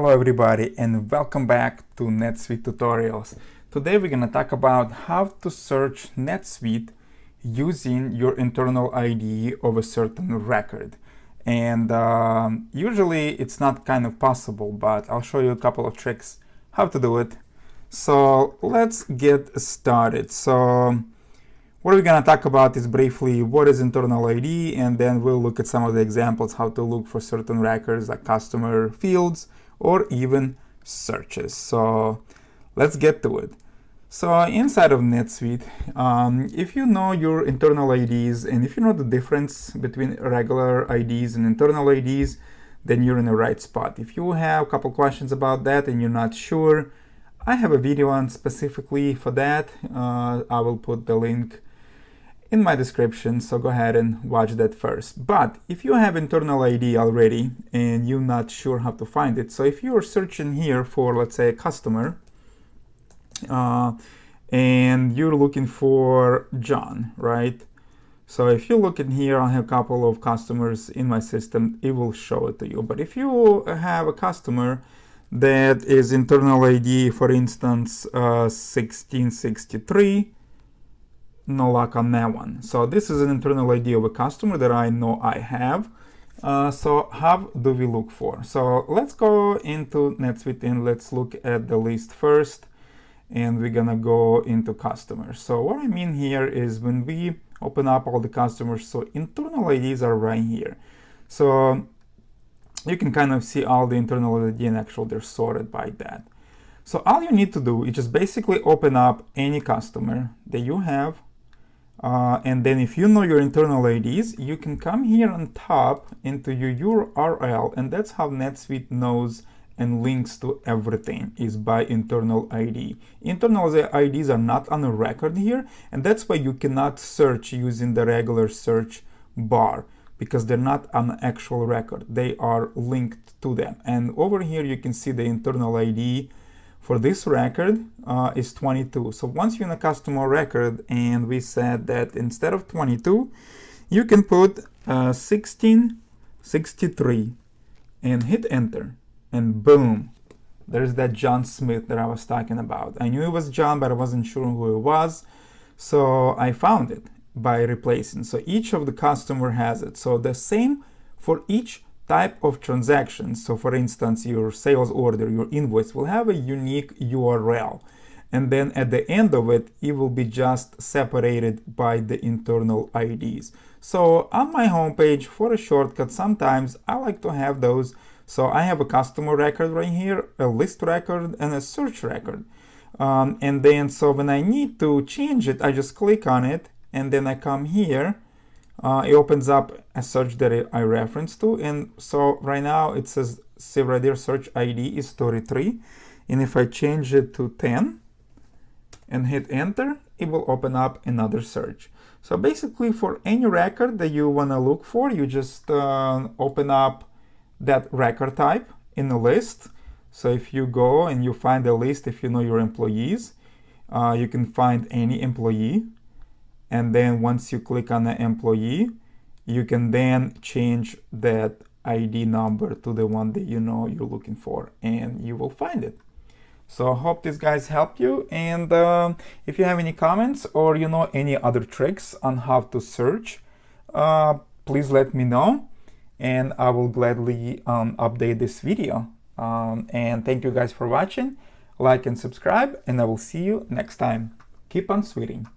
Hello everybody and welcome back to NetSuite tutorials. Today we're going to talk about how to search NetSuite using your internal ID of a certain record. And usually it's not kind of possible, but I'll show you a couple of tricks how to do it. So let's get started. So what we're going to talk about is briefly what is internal ID, and then we'll look at some of the examples how to look for certain records like customer fields or even searches. So let's get to it. So inside of NetSuite, if you know your internal IDs and if you know the difference between regular IDs and internal IDs, then you're in the right spot. If you have a couple questions about that and you're not sure, I have a video on specifically for that. I will put the link in my description, so go ahead and watch that first. But if you have internal ID already and you're not sure how to find it, so if you're searching here for, let's say, a customer, and you're looking for John, right? So if you look in here, I have a couple of customers in my system, it will show it to you. But if you have a customer that is internal ID, for instance, 1663, no luck on that one. So this is an internal ID of a customer that I know I have. So how do we look for? So let's go into NetSuite and let's look at the list first. And we're gonna go into customers. So what I mean here is when we open up all the customers, so internal IDs are right here. So you can kind of see all the internal ID and actually they're sorted by that. So all you need to do is just basically open up any customer that you have. And then if you know your internal IDs, you can come here on top into your URL, and that's how NetSuite knows and links to everything is by internal ID. Internal IDs are not on a record here, and that's why you cannot search using the regular search bar, because they're not on an actual record. They are linked to them. And over here you can see the internal ID for this record is 22. So once you're in a customer record and we said that instead of 22, you can put 1663 and hit enter, and boom, there's that John Smith that I was talking about. I knew it was John, but I wasn't sure who it was. So I found it by replacing. So each of the customer has it. So the same for each type of transactions. So for instance, your sales order, your invoice will have a unique URL. And then at the end of it, it will be just separated by the internal IDs. So on my homepage for a shortcut, sometimes I like to have those. So I have a customer record right here, a list record, and a search record. And then so when I need to change it, I just click on it and then I come here. It opens up a search that I referenced to, and so right now it says, see right there, search ID is 33, and if I change it to 10 and hit enter, it will open up another search. So basically for any record that you want to look for, you just open up that record type in the list. So if you go and you find a list, if you know your employees, you can find any employee. And then once you click on the employee, you can then change that ID number to the one that you know you're looking for, and you will find it. So I hope these guys helped you. And if you have any comments or you know any other tricks on how to search, please let me know, and I will gladly update this video. And thank you guys for watching. Like and subscribe, and I will see you next time. Keep on sweeting.